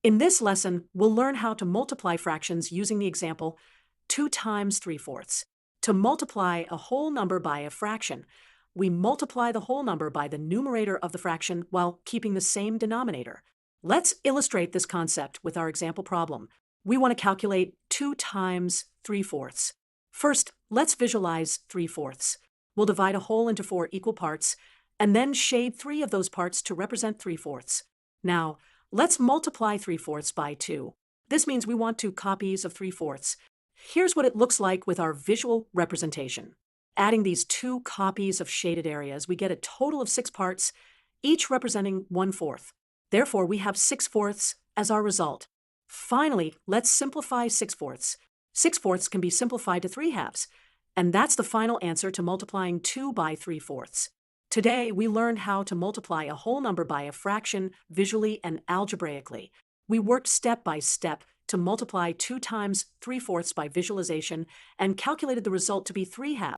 In this lesson, we'll learn how to multiply fractions using the example 2 times 3/4. To multiply a whole number by a fraction, we multiply the whole number by the numerator of the fraction while keeping the same denominator. Let's illustrate this concept with our example problem. We want to calculate 2 times 3/4. First, let's visualize 3/4. We'll divide a whole into 4 equal parts, and then shade 3 of those parts to represent 3/4. Now, let's multiply 3/4 by 2. This means we want 2 copies of 3/4. Here's what it looks like with our visual representation. Adding these 2 copies of shaded areas, we get a total of 6 parts, each representing 1/4. Therefore, we have 6/4 as our result. Finally, let's simplify 6/4. 6/4 can be simplified to 3/2, and that's the final answer to multiplying 2 by 3/4. Today, we learned how to multiply a whole number by a fraction visually and algebraically. We worked step by step to multiply 2 times 3/4 by visualization and calculated the result to be 3/2.